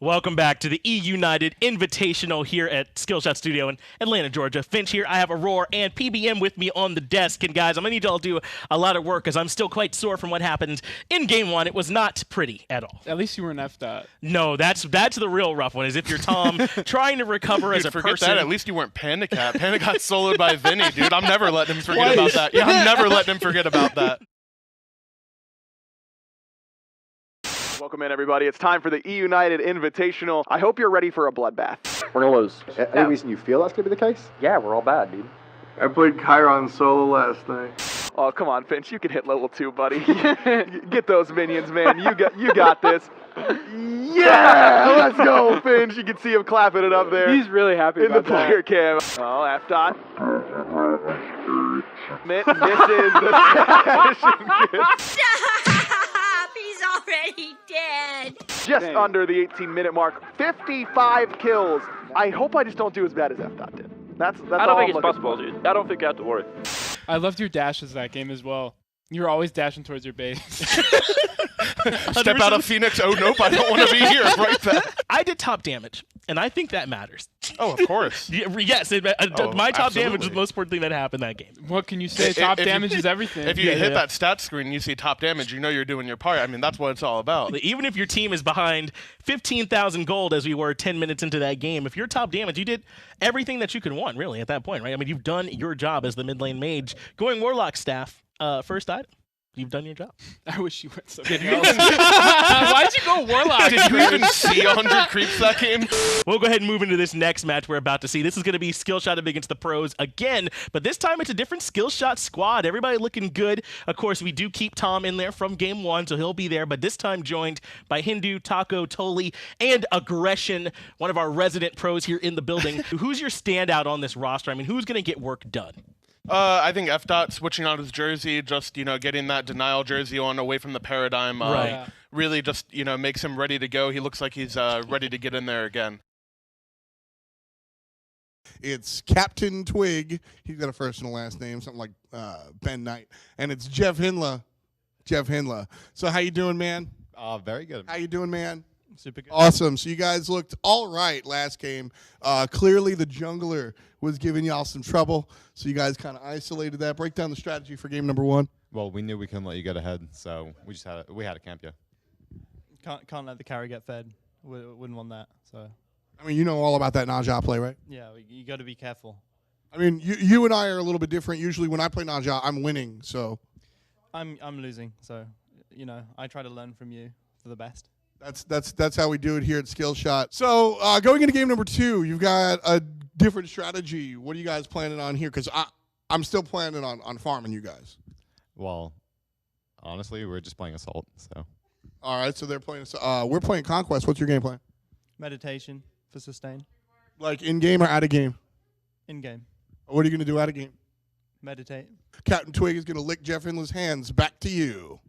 Welcome back to the E-United Invitational here at Skillshot Studio in Atlanta, Georgia. Finch here. I have Aurora and PBM with me on the desk. And guys, I'm going to need y'all to do a lot of work because I'm still quite sore from what happened in Game 1. It was not pretty at all. At least you weren't F-dot. No, that's the real rough one, is if you're Tom trying to recover as a forget person. That. At least you weren't Panicat. Panicat soloed by Vinny, dude. I'm never letting him forget about that. Yeah, I'm never letting him forget about that. Welcome in, everybody. It's time for the E-United Invitational. I hope you're ready for a bloodbath. We're gonna lose. Any reason you feel that's gonna be the case? Yeah, we're all bad, dude. I played Chiron solo last night. Oh, come on, Finch. You can hit level 2, buddy. Get those minions, man. You got this. Yeah! Let's go, Finch. You can see him clapping it up there. He's really happy in the about that. player cam. Oh, F-dot. Misses the session. He's already dead. Just under the 18-minute mark. 55 kills. I hope I just don't do as bad as F-dot did. That's I don't think it's possible, dude. I don't think you have to worry. I loved your dashes that game as well. You were always dashing towards your base. Step out of Phoenix. Oh, nope. I don't want to be here. Right back. I did top damage, and I think that matters. Oh, of course. Yes, my top damage is the most important thing that happened that game. What can you say? Top damage is everything. If you hit that stat screen and you see top damage, you know you're doing your part. I mean, that's what it's all about. Even if your team is behind 15,000 gold, as we were 10 minutes into that game, if you're top damage, you did everything that you could want, really, at that point, right? I mean, you've done your job as the mid lane mage. Going Warlock staff, first item. You've done your job. I wish you went something else. Why'd you go Warlock? Did you even see 100 creeps that game? We'll go ahead and move into this next match we're about to see. This is going to be Skillshot up against the pros again, but this time it's a different Skillshot squad. Everybody looking good. Of course, we do keep Tom in there from Game 1, so he'll be there, but this time joined by Hindu, Taco, Toli, and Aggression, one of our resident pros here in the building. Who's your standout on this roster? I mean, who's going to get work done? I think F-Dot switching out his jersey, just, getting that denial jersey on away from the paradigm, really just, makes him ready to go. He looks like he's ready to get in there again. It's Captain Twig. He's got a first and a last name, something like Ben Knight. And it's Jeff Hinla. Jeff Hinla. So how you doing, man? Very good. How you doing, man? Super good. Awesome. So you guys looked all right last game. Clearly the jungler was giving y'all some trouble, so you guys kind of isolated that. Break down the strategy for game number 1. Well, we knew we couldn't let you get ahead, so we had to camp you. Can't let the carry get fed. Wouldn't want that. So. I mean, you know all about that Najah play, right? Yeah, you got to be careful. I mean, you and I are a little bit different. Usually when I play Najah, I'm winning. So. I'm losing. So, I try to learn from you for the best. That's how we do it here at Skillshot. So going into game number 2, you've got a different strategy. What are you guys planning on here? Because I'm still planning on farming you guys. Well, honestly, we're just playing Assault. So. All right, so they're playing. We're playing Conquest. What's your game plan? Meditation for sustain. Like in game or out of game? In game. What are you going to do out of game? Meditate. Captain Twig is going to lick Jeff Hinla's hands. Back to you.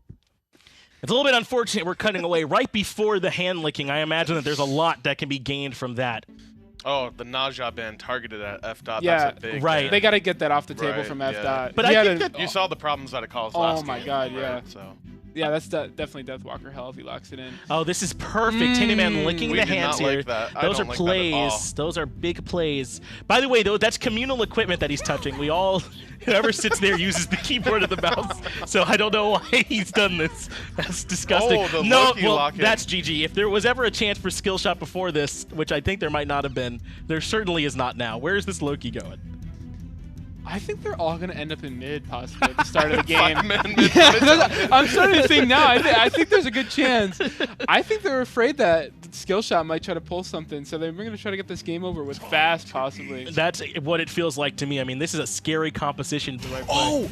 It's a little bit unfortunate we're cutting away right before the hand licking. I imagine that there's a lot that can be gained from that. Oh, the Najah ban targeted at F-Dot. Yeah, that's a big right. ban. They got to get that off the table from F-Dot. But I think that you saw the problems that it caused last game. Oh my god, yeah. Right, so. Yeah, that's definitely Deathwalker hell if he locks it in. Oh, this is perfect. Tindyman licking the hands here. Like that. Those are plays. Those are big plays. By the way, though, that's communal equipment that he's touching. We all, whoever sits there uses the keyboard and the mouse. So I don't know why he's done this. That's disgusting. Oh, the no, Loki well, lock-in. that's GG. If there was ever a chance for Skillshot before this, which I think there might not have been, there certainly is not now. Where is this Loki going? I think they're all going to end up in mid, possibly, at the start of the game. Yeah, I'm starting to think now. I think there's a good chance. I think they're afraid that Skillshot might try to pull something, so they're going to try to get this game over with fast, possibly. That's what it feels like to me. I mean, this is a scary composition to play. Oh!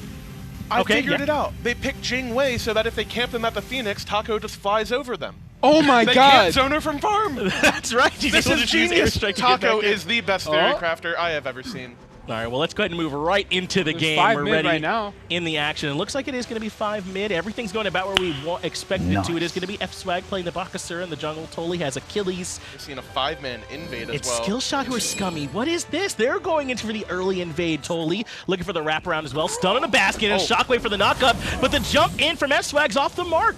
I figured it out. They picked Jing Wei so that if they camp them at the Phoenix, Taco just flies over them. Oh my they god! They can't zone her from farm! That's right. This is genius. Taco is the best theory crafter I have ever seen. All right, well, let's go ahead and move right into the game. We're ready right now. In the action. It looks like it is going to be 5 mid. Everything's going about where we expected it to. It is going to be F-Swag playing the Bakasura in the jungle. Toli has Achilles. We're seeing a 5-man invade as well. It's Skillshot who are scummy. What is this? They're going into for the early invade. Toli looking for the wraparound as well. Stun on a basket and a shockwave for the knockup, but the jump in from F-Swag's off the mark.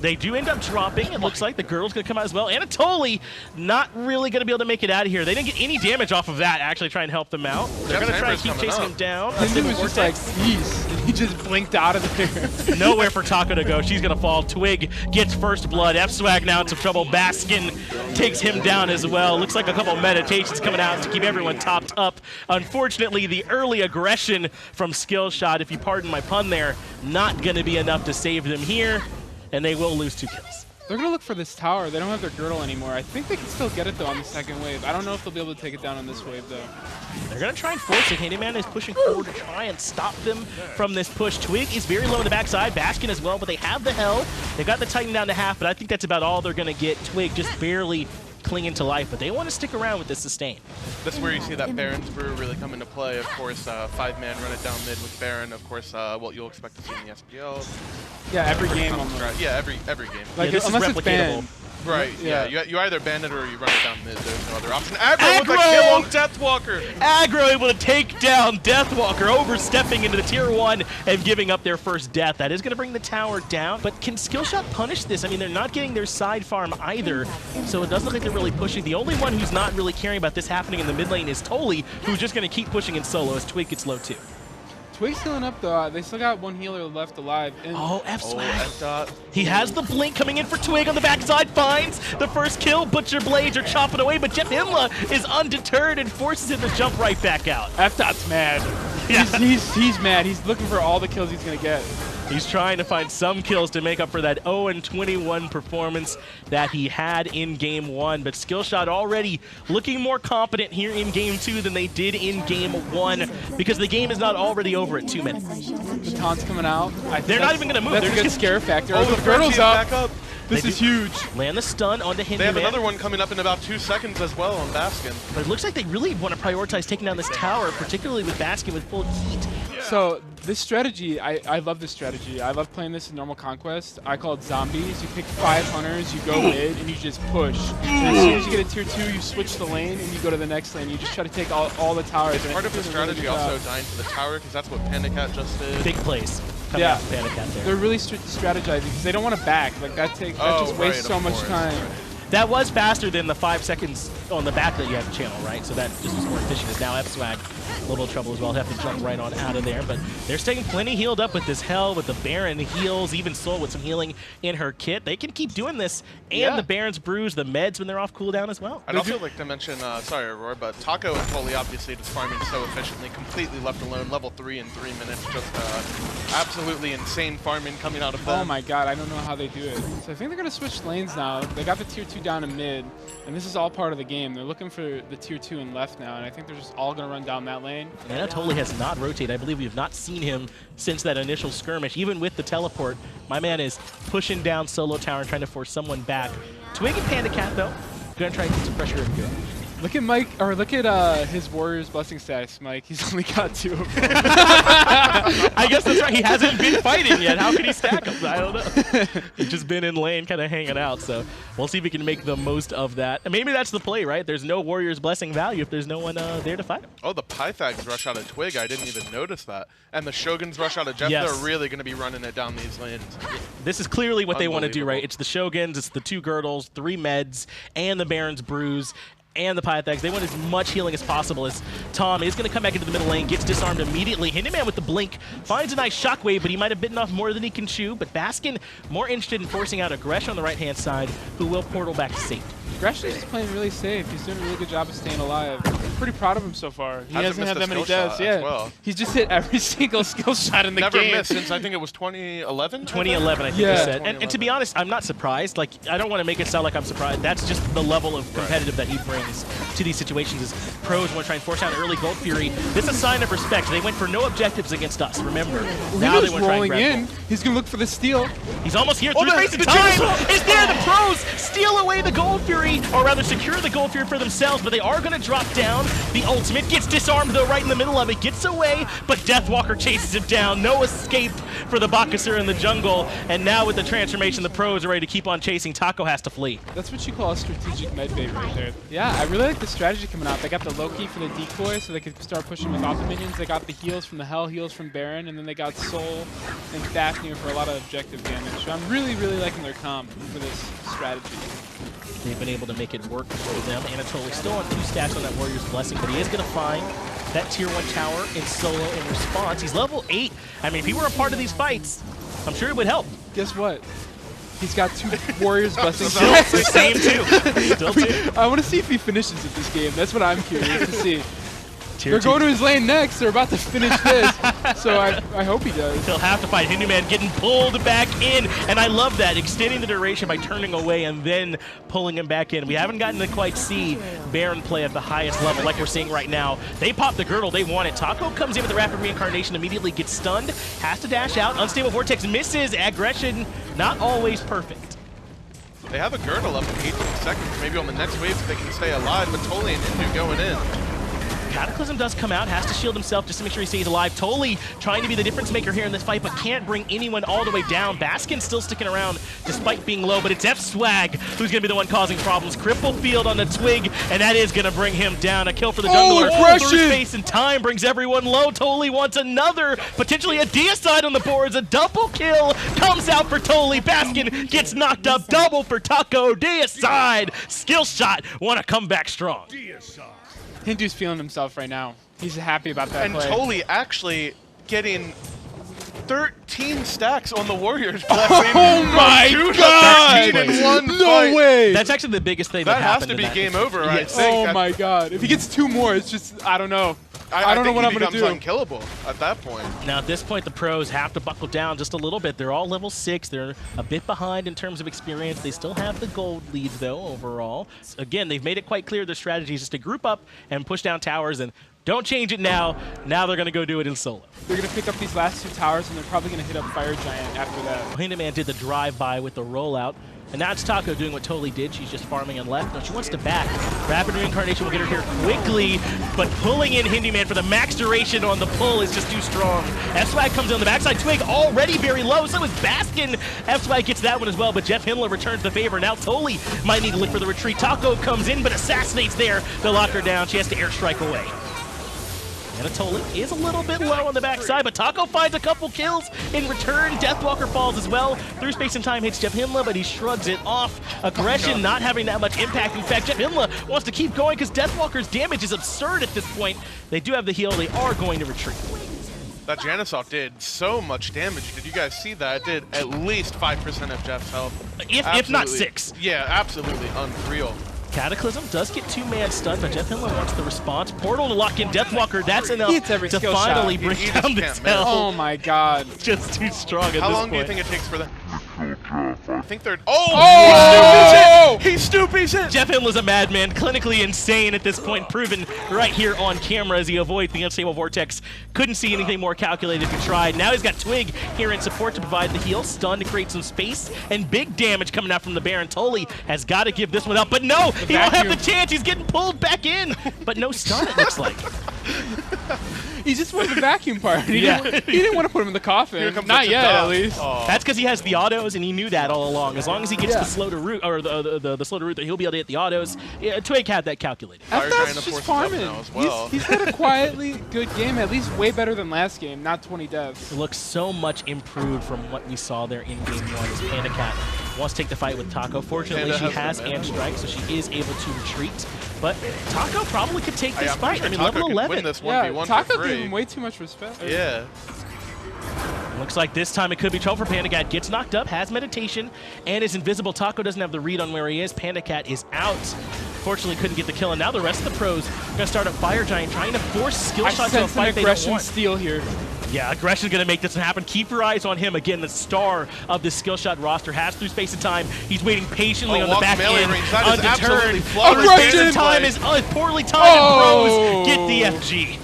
They do end up dropping. It looks like the girl's going to come out as well. Anatoly not really going to be able to make it out of here. They didn't get any damage off of that, actually try and help them out. They're going to try and keep chasing him down. He was just like, peace. And he just blinked out of there. Nowhere for Taco to go. She's going to fall. Twig gets first blood. F-Swag now in some trouble. Baskin takes him down as well. Looks like a couple meditations coming out to keep everyone topped up. Unfortunately, the early aggression from Skillshot, if you pardon my pun there, not going to be enough to save them here, and they will lose 2 kills. They're going to look for this tower. They don't have their girdle anymore. I think they can still get it, though, on the second wave. I don't know if they'll be able to take it down on this wave, though. They're going to try and force it. Handyman is pushing forward to try and stop them from this push. Twig is very low in the backside. Baskin as well, but they have the Hell. They got the Titan down to half, but I think that's about all they're going to get. Twig just barely clinging to life, but they want to stick around with this sustain. That's where you see that Baron's Brew really come into play. Of course, 5-man run it down mid with Baron. Of course, what you'll expect to see in the SPL. Yeah, every game almost. Yeah, every game. Like, yeah, unless it's banned. Right, yeah. You either ban it or you run it down mid. There's no other option. Aggro with a kill on Deathwalker! Aggro able to take down Deathwalker, overstepping into the tier 1 and giving up their first death. That is going to bring the tower down, but can Skillshot punish this? I mean, they're not getting their side farm either, so it doesn't look like they're really pushing. The only one who's not really caring about this happening in the mid lane is Toly, who's just going to keep pushing in solo as Twig gets low too. Twig's healing up, though. They still got one healer left alive. And F-Swag. He has the blink coming in for Twig on the backside, finds the first kill. Butcher Blades are chopping away, but Jeff Himla is undeterred and forces him to jump right back out. F-Dot's mad. Yeah. He's mad. He's looking for all the kills he's going to get. He's trying to find some kills to make up for that 0-21 performance that he had in Game 1. But Skillshot already looking more competent here in Game 2 than they did in Game 1 because the game is not already over at 2 minutes. The taunt's coming out. They're not even going to move. That's They're a good scare factor. Oh, the girdle's back up. This is huge. Land the stun onto Hindu. They have another one coming up in about 2 seconds as well on Baskin. But it looks like they really want to prioritize taking down this tower, particularly with Baskin with full heat. So this strategy, I love this strategy. I love playing this in normal Conquest. I call it zombies. You pick 5 hunters, you go mid, and you just push. And as soon as you get a tier 2, you switch the lane, and you go to the next lane. You just try to take all the towers. It's part of the strategy also dying to the tower, because that's what Panda Cat just did. Big plays. Yeah, Panda Cat there. They're really strategizing, because they don't want to back. Like that just wastes so much time. That was faster than the 5 seconds on the back that you have to channel, right? So that just was more efficient. As now F-Swag, a little trouble as well. Have to jump right on out of there. But they're staying plenty healed up with this Hell, with the Baron heals, even Soul with some healing in her kit. They can keep doing this. And the Baron's Brews, the meds when they're off cooldown as well. I'd also like to mention, sorry, Aurora, but Taco and Toly obviously just farming so efficiently, completely left alone, level 3 in 3 minutes. Just absolutely insane farming coming out of them. Oh my god, I don't know how they do it. So I think they're going to switch lanes now. They got the tier 2 down in mid, and this is all part of the game. They're looking for the tier 2 and left now, and I think they're just all going to run down that lane. Anatoly has not rotated. I believe we have not seen him since that initial skirmish. Even with the teleport, my man is pushing down solo tower and trying to force someone back. Twig and Panda Cat, though, going to try and get some pressure in here. Look at Mike, or look at his Warriors blessing status, Mike. He's only got 2 of them. I guess that's right. He hasn't been fighting yet. How can he stack them? I don't know. He's just been in lane, kind of hanging out. So we'll see if he can make the most of that. And maybe that's the play, right? There's no Warriors blessing value if there's no one there to fight him. Oh, the Pythags rush out of Twig. I didn't even notice that. And the Shoguns rush out of Jeff. Yes. They're really going to be running it down these lanes. This is clearly what they want to do, right? It's the Shoguns, it's the 2 girdles, 3 meds, and the Baron's Brews. And the Pythags. They want as much healing as possible as Tom is going to come back into the middle lane, gets disarmed immediately. Hinderman with the blink finds a nice shockwave, but he might have bitten off more than he can chew. But Baskin more interested in forcing out Aggression on the right-hand side, who will portal back to safety. Aggression is playing really safe. He's doing a really good job of staying alive. I'm pretty proud of him so far. He hasn't had that many deaths. Yeah, well. He's just hit every single skill shot in the Never game. Never missed since I think it was 2011? 2011, I think you said. And to be honest, I'm not surprised. Like, I don't want to make it sound like I'm surprised. That's just the level of competitive that he brings to these situations. As pros want to try and force out an early Gold Fury. This is a sign of respect. They went for no objectives against us, remember. Well, now they want to try and grab in. He's going to look for the steal. He's almost here. Through the space of time. Is there the Pros steal away the Gold Fury, or rather secure the Gold Fury for themselves, but they are going to drop down. The ultimate gets disarmed, though, right in the middle of it. Gets away, but Deathwalker chases him down. No escape for the Bakasur in the jungle. And now with the transformation, the Pros are ready to keep on chasing. Taco has to flee. That's what you call a strategic medbait right there. Yeah, I really like the strategy coming out. They got the Loki for the decoy, so they could start pushing with auto minions. They got the heals from the Hell, heals from Baron, and then they got Soul and Fafnir for a lot of objective damage. So I'm really, really liking their comp for this strategy. They've been able to make it work for them. Anatoly still on 2 stacks on that Warrior's Blessing, but he is going to find that tier 1 tower in solo in response. He's level 8. I mean, if he were a part of these fights, I'm sure it would help. Guess what? He's got 2 Warriors Blessings. Still same 2. Still 2. I want to see if he finishes at this game. That's what I'm curious to see. They're going to his lane next. They're about to finish this. So I hope he does. He'll have to fight Hinduman getting pulled back in. And I love that, extending the duration by turning away and then pulling him back in. We haven't gotten to quite see Baron play at the highest level like we're seeing right now. They pop the girdle. They want it. Taco comes in with the Rapid Reincarnation, immediately gets stunned, has to dash out. Unstable Vortex misses. Aggression, not always perfect. They have a girdle up in 18 seconds. Maybe on the next wave they can stay alive, but Toli and Hindu going in. Cataclysm does come out, has to shield himself just to make sure he stays alive. Toli trying to be the difference maker here in this fight, but can't bring anyone all the way down. Baskin still sticking around despite being low, but it's F-Swag who's going to be the one causing problems. Cripple Field on the Twig, and that is going to bring him down. A kill for the jungler. Through space and time brings everyone low. Toli wants another, potentially a deicide on the boards. A double kill comes out for Toli. Baskin gets knocked up. Double for Taco. Deicide. Skill shot. Want to come back strong. Hindu's feeling himself right now. He's happy about that play. And Toli actually getting 13 stacks on the Warriors Blessing. Oh my God! 13 in one no fight. way! That's actually the biggest thing that happened. That has to be game over, yes. I think. Oh my God. If he gets 2 more, it's just, I don't know. I don't know what I'm going to do. He becomes unkillable at that point. Now, at this point, the Pros have to buckle down just a little bit. They're all level 6. They're a bit behind in terms of experience. They still have the gold lead, though, overall. Again, they've made it quite clear their strategy is just to group up and push down towers, and don't change it now. Now they're going to go do it in solo. They're going to pick up these last 2 towers, and they're probably going to hit up Fire Giant after that. Hinduman did the drive-by with the rollout. And now it's Taco doing what Toli did. She's just farming on left. No, she wants to back. Rapid Reincarnation will get her here quickly, but pulling in Hinduman for the max duration on the pull is just too strong. F-Swag comes in on the backside. Twig already very low, so is Baskin. F-Swag gets that one as well, but Jeff Himmler returns the favor. Now Toli might need to look for the retreat. Taco comes in, but assassinates there to lock her down. She has to airstrike away. Anatoly is a little bit low on the backside, but Taco finds a couple kills in return. Deathwalker falls as well. Through space and time hits Jeff Himmler, but he shrugs it off. Aggression not having that much impact. In fact, Jeff Himmler wants to keep going because Deathwalker's damage is absurd at this point. They do have the heal. They are going to retreat. That Janisov did so much damage. Did you guys see that? It did at least 5% of Jeff's health. If not 6. Yeah, absolutely unreal. Cataclysm does get 2-man stunned, but Jeff Himmler wants the response. Portal to lock in Deathwalker. That's enough to finally bring down this hell. Oh my God. Just too strong at this point. How long do you think it takes for that? I think they're... Oh! He stoopies it! Jeff Himmler's a madman, clinically insane at this point, proven right here on camera as he avoids the Unstable Vortex. Couldn't see anything more calculated if he tried. Now he's got Twig here in support to provide the heal, stun to create some space, and big damage coming out from the Baron. Toli has got to give this one up, but no! He won't have the chance. He's getting pulled back in, but no stun, it looks like. He just wanted the vacuum part. He didn't want to put him in the coffin. Not yet, at least. That's because he has the autos, and he knew that all along. As long as he gets the slow to root, or the slow to root, that he'll be able to hit the autos. Yeah, Twig had that calculated. That's just farming. He's had a quietly good game, at least way better than last game. Not 20 deaths. It looks so much improved from what we saw there in game 1 as Panda Cat wants to take the fight with Taco. Fortunately, she has Amp Strike, so she is able to retreat. But Taco probably could take this fight. I mean, level 11. Taco gave him way too much respect. Yeah. Looks like this time it could be trouble for Panda Cat. Gets knocked up, has meditation, and is invisible. Taco doesn't have the read on where he is. Panda Cat is out. Fortunately, couldn't get the kill, and now the rest of the Pros are going to start up Fire Giant, trying to force skill shots to a fight they don't want. Steal here. Yeah, Aggression's going to make this happen. Keep your eyes on him. Again, the star of this skill shot roster has through space and time. He's waiting patiently on the back end, undeterred. Through space and time is poorly timed, and Pros get the FG.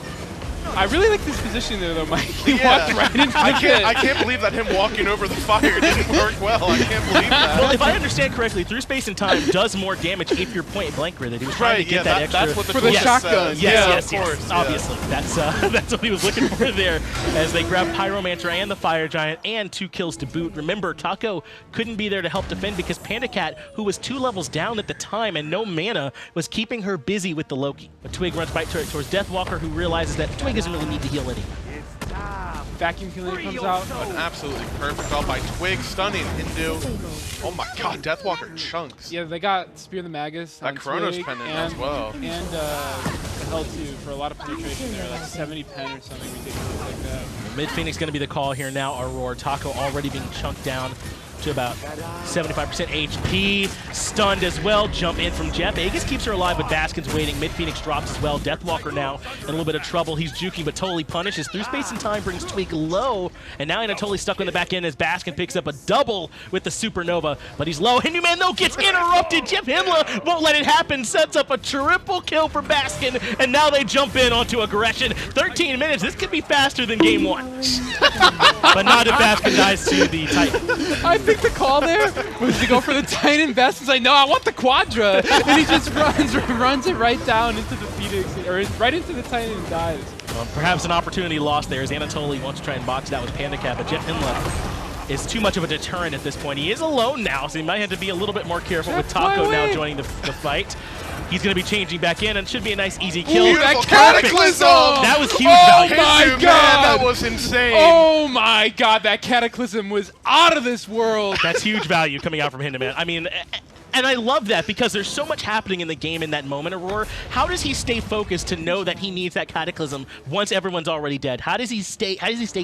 I really like this position there, though, Mike. He Yeah. walked right into the I can't believe that him walking over the fire didn't work well. I can't believe that. Well, if I understand correctly, through space and time does more damage if you're point blank with it. He was trying to get that extra. That's what the for the shotgun. Yes, of course. Obviously, that's that's what he was looking for there. As they grab Pyromancer and the Fire Giant and 2 kills to boot. Remember, Taco couldn't be there to help defend because Panda Cat, who was 2 levels down at the time and no mana, was keeping her busy with the Loki. But Twig runs back towards Deathwalker, who realizes that Twig doesn't really need to heal anything. Vacuum killing comes out. An absolutely perfect all by Twig, stunning Hindu. Oh my god, Deathwalker chunks. Yeah, they got Spear the Magus. That on Chronos Twig pendant and, as well. And L2 for a lot of penetration there, like 70 pen or something ridiculous like that. Mid Phoenix going to be the call here now. Aurora Taco already being chunked down to about 75% HP. Stunned as well. Jump in from Jeff. Aegis keeps her alive, but Baskin's waiting. Mid Phoenix drops as well. Deathwalker now in a little bit of trouble. He's juking, but totally punishes. Through space and time brings Twig low. And now Anatoly stuck on the back end as Baskin picks up a double with the Supernova. But he's low. Hindu Man, though, gets interrupted. Jeff Himla won't let it happen. Sets up a triple kill for Baskin. And now they jump in onto aggression. 13 minutes. This could be faster than game 1. But not if Baskin dies to the Titan. I think the call there was to go for the Titan. Baskin's like, no, I want the Quadra. And he just runs it right down into the Phoenix, or right into the Titan and dies. Well, perhaps an opportunity lost there as Anatoly wants to try and box that with Panda Cat, but Jeff Himla is too much of a deterrent at this point. He is alone now, so he might have to be a little bit more careful with Taco now joining the fight. He's going to be changing back in, and should be a nice, easy kill. Ooh, that Cataclysm! That was huge value. Oh my Man, god! that was insane. Oh my god, that Cataclysm was out of this world. That's huge value coming out from Hinduman. I mean, and I love that because there's so much happening in the game in that moment, Aurora. How does he stay focused to know that he needs that Cataclysm once everyone's already dead? How does he stay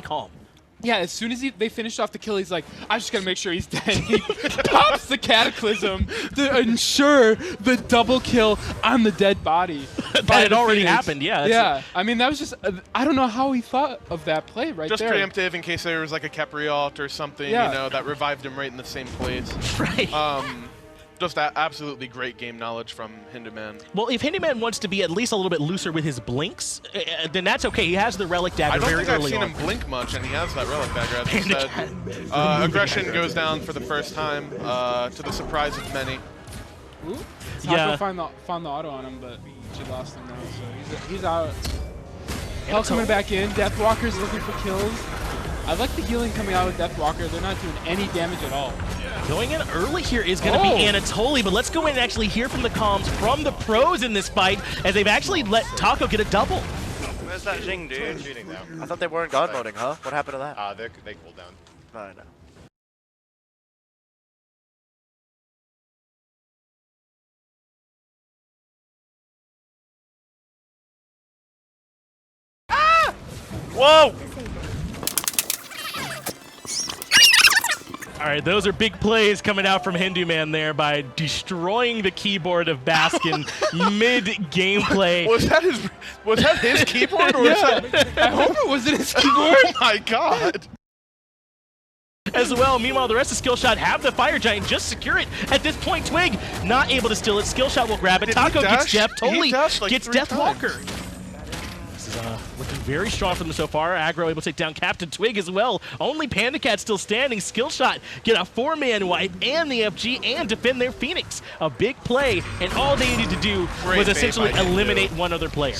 calm? Yeah, as soon as they finished off the kill, he's like, I just gotta make sure he's dead. He pops the Cataclysm to ensure the double kill on the dead body. That had already happened, yeah. Yeah, I mean, that was just, I don't know how he thought of that play right just there. Just preemptive in case there was like a Capriot or something, yeah. you know, that revived him right in the same place. Right. Just absolutely great game knowledge from Hinduman. Well, if Hinduman wants to be at least a little bit looser with his blinks, then that's okay. He has the Relic Dagger very early on. I don't think I've seen him blink much, and he has that Relic Dagger, as you said. Aggression goes down for the first time, to the surprise of many. Ooh. Taco found the auto on him, but she lost him now, so he's out. Hell coming back in. Deathwalker's looking for kills. I like the healing coming out with Deathwalker. They're not doing any damage at all. Going in early here is going to be Anatoly, but let's go in and actually hear from the comms from the pros in this fight, as they've actually let Taco get a double. Where's that Jing, dude? Cheating now. I thought they weren't god moding, huh? What happened to that? They cooled down. I know. Ah! Whoa! All right, those are big plays coming out from Hinduman there by destroying the keyboard of Baskin mid-gameplay. Was that his keyboard? Or was that... I hope it wasn't his keyboard. Oh my god. As well, meanwhile, the rest of Skillshot have the Fire Giant, just secure it. At this point, Twig not able to steal it. Skillshot will grab it. Taco gets Jeff, totally gets Deathwalker. This is looking very strong from them so far. Aggro able to take down Captain Twig as well. Only Panda Cat still standing. Skillshot get a 4-man wipe and the FG and defend their Phoenix. A big play, and all they needed to do was essentially eliminate one other player.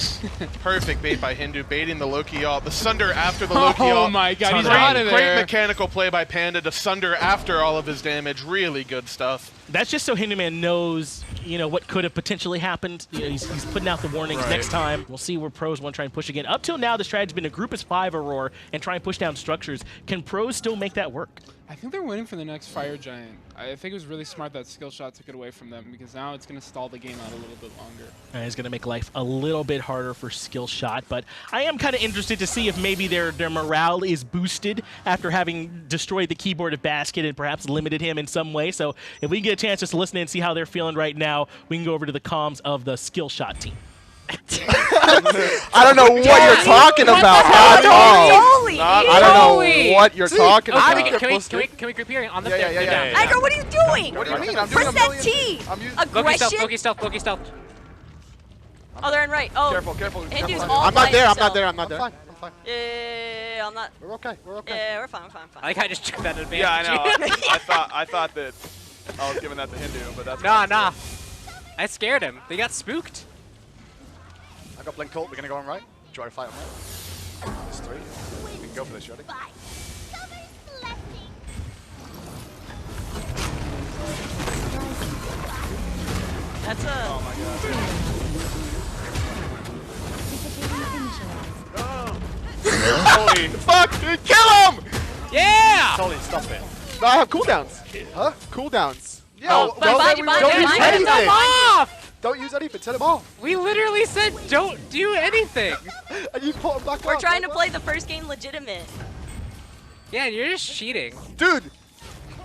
Perfect bait by Hindu, baiting the Loki ult. The Sunder after the Loki ult. Oh my god, he's out of there. Great mechanical play by Panda to Sunder after all of his damage. Really good stuff. That's just so Hinduman knows, you know, what could have potentially happened. You know, he's putting out the warnings next time. We'll see where pros want to try and push again. Up till now, the strategy's been a group as 5 Aurora and try and push down structures. Can pros still make that work? I think they're waiting for the next Fire Giant. I think it was really smart that Skillshot took it away from them, because now it's going to stall the game out a little bit longer. And it's going to make life a little bit harder for Skillshot, but I am kind of interested to see if maybe their morale is boosted after having destroyed the keyboard of Basket and perhaps limited him in some way. So if we get a chance just to listen in and see how they're feeling right now, we can go over to the comms of the Skillshot team. I don't know what you're talking about at all. I don't know what you're talking about. Can we group here on the yeah. Aggro, what are you doing? What do you mean? I'm Press doing that T. Aggression. Loki stealth. Oh, they're in right. Oh. Careful, careful. Hindu's careful. all I'm by not there. I'm himself. not there. I'm not there. I'm fine. Yeah, I'm not. We're okay. We're okay. Yeah, we're fine. We're fine. I like how I just took that advantage. Yeah, I know. I thought that I was giving that to Hindu, but that's Nah. I scared him. They got spooked. I got blink ult. We're gonna go on right. Try to fight on right. There's 3. We can go for this, ready? That's a. Oh my god. Holy fuck! Kill him! Yeah! Totally, stop it. No, I have cooldowns. Huh? Cooldowns. Yo, No, behind you, don't use behind you. anything. Off! Don't use anything. Set him off. We literally said don't do anything. And you put him back We're up. trying to play the first game legitimate. Yeah, and you're just cheating. Dude,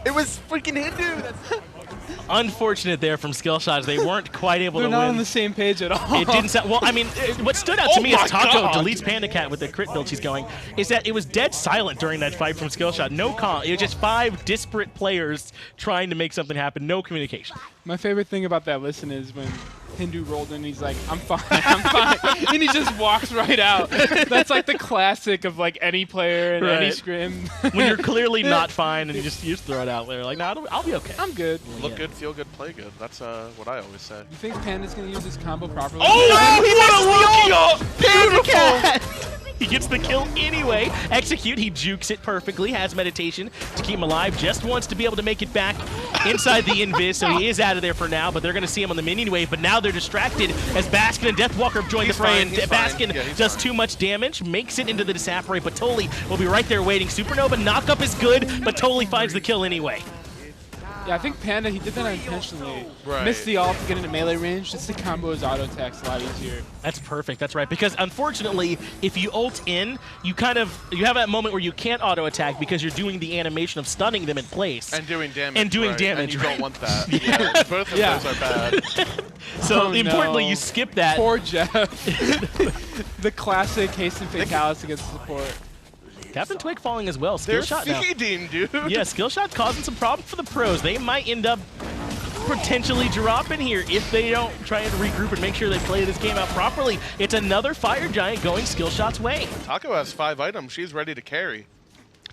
it was freaking Hindu. Unfortunate there from skill shots. They weren't quite able They're to not win. on the same page at all. It didn't sound well. I mean, what stood out to me my as Taco God. deletes Panda Cat with the crit build she's going is that it was dead silent during that fight from skill shot. No call. It was just 5 disparate players trying to make something happen. No communication. My favorite thing about that listen is when Hindu rolled in, he's like, I'm fine, I'm fine. And he just walks right out. That's like the classic of like any player in any Right. scrim. When you're clearly not fine and you just throw it out there like, no, I'll be okay. I'm good. Look good, feel good, play good. That's what I always say. You think Panda's going to use this combo properly? Oh, he misses the ult! Panda Cat! He gets the kill anyway. Execute, he jukes it perfectly, has meditation to keep him alive, just wants to be able to make it back inside the invis, so he is out of there for now, but they're going to see him on the minion wave, but now they're distracted as Baskin and Deathwalker have joined the fray, and Baskin does too much damage, makes it into the disapparate, but Totally will be right there waiting. Supernova knockup is good, but Totally finds the kill anyway. Yeah, I think Panda, he did that unintentionally. Right. Missed the ult to get into melee range, just to combo his auto attacks a lot easier. That's perfect. That's right. Because unfortunately, if you ult in, you have that moment where you can't auto attack because you're doing the animation of stunning them in place And doing damage. And doing right. damage, And you right. don't want that. Yeah. Both of those are bad. So Oh, importantly, no. you skip that. Poor Jeff. The classic haste and fatalis against support. Captain Twig falling as well. Skill They're shot now. feeding, dude. Yeah, skill shot causing some problems for the pros. They might end up potentially dropping here if they don't try and regroup and make sure they play this game out properly. It's another Fire Giant going skill shot's way. Taco has 5 items. She's ready to carry.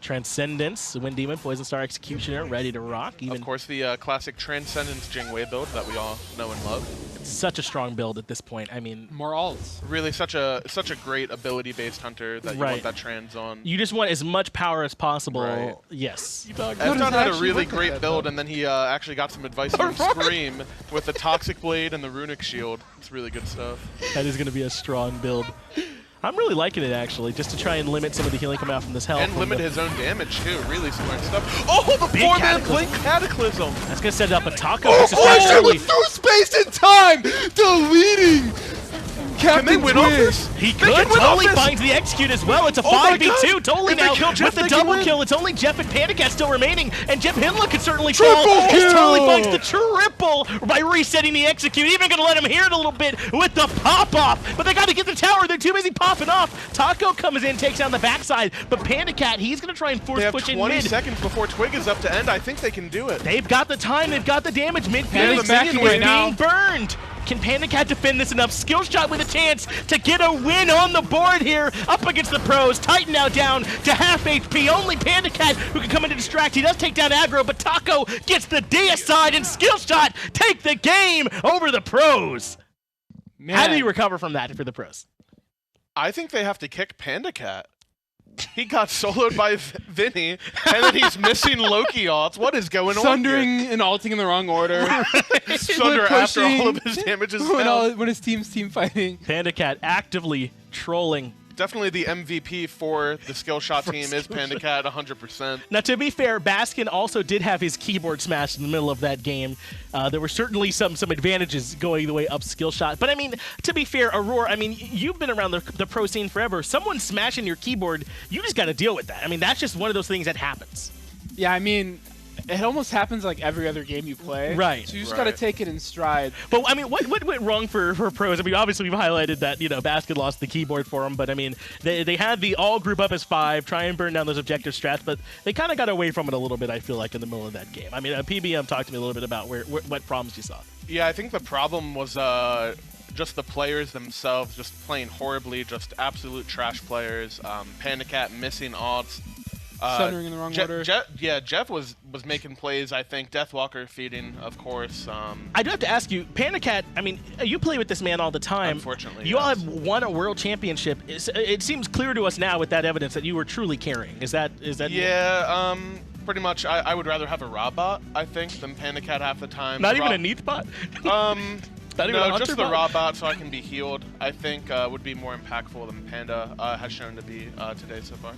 Transcendence, Wind Demon, Poison Star Executioner, ready to rock. Even Of course, the classic Transcendence Jingwei build that we all know and love. such a strong build at this point. I mean, more ults. Really, such a great ability-based hunter that you Right. want that trans on. You just want as much power as possible. Right. Yes. Efton had a really great build, and then he actually got some advice from Scream with the Toxic Blade and the Runic Shield. It's really good stuff. That is going to be a strong build. I'm really liking it, actually, just to try and limit some of the healing coming out from this health. And limit his own damage, too. Really smart stuff. Oh, the Big 4-man Cataclysm. Blink Cataclysm! That's going to set up a taco. Oh, versus bullshit Fire through space and time! Deleting! Can they win off this? He They could. can win off Totally this. finds the execute as well. It's a Oh my 5v2. God. Totally If they now kill Jeff, with the they can double win. kill. It's only Jeff and Panda Cat still remaining, and Jeff Hinla could certainly Triple fall. He kill. totally finds the triple by resetting the execute. Even going to let him hear it a little bit with the pop-off, but they got to get the tower. They're too busy popping off. Taco comes in, takes down the backside, but Panda Cat, he's going to try and force They have push in 20 mid. seconds before Twig is up to end. I think they can do it. They've got the time, they've got the damage. Mid Panda's is backing being right now. burned. Can Panda Cat defend this enough? Skill shot with a chance to get a win on the board here up against the pros. Titan now down to half HP. Only Panda Cat who can come in to distract. He does take down aggro, but Taco gets the deicide and skill shot take the game over the pros. Man. How do you recover from that for the pros? I think they have to kick Panda Cat. He got soloed by Vinny, and then he's missing Loki ults. What is going on Sundering and ulting in the wrong order. Sunder after all of his damage is down. when his team's team fighting. Panda Cat actively trolling. Definitely the MVP for the skill shot team is Panda Cat 100%. Now, to be fair, Baskin also did have his keyboard smashed in the middle of that game. There were certainly some advantages going the way up skill shot. But, I mean, to be fair, Aurora, I mean, you've been around the pro scene forever. Someone smashing your keyboard, you just got to deal with that. I mean, that's just one of those things that happens. Yeah, I mean, it almost happens like every other game you play. Right. So you just got to take it in stride. But, I mean, what went wrong for pros? I mean, obviously we've highlighted that, you know, Baskin lost the keyboard for him. But, I mean, they had the all group up as 5, try and burn down those objective strats. But they kind of got away from it a little bit, I feel like, in the middle of that game. I mean, PBM talked to me a little bit about what problems you saw. Yeah, I think the problem was just the players themselves just playing horribly, just absolute trash players. Panicat missing ults. Stuttering in the wrong order. Jeff was making plays, I think. Deathwalker feeding, of course. I do have to ask you, Panicat, I mean, you play with this man all the time. Unfortunately, you all have won a world championship. It seems clear to us now with that evidence that you were truly carrying. Is that? Yeah, pretty much. I would rather have a Robot, I think, than Panicat half the time. Not even a Neath bot? No, just the Robot so I can be healed, I think would be more impactful than Panda has shown to be today so far.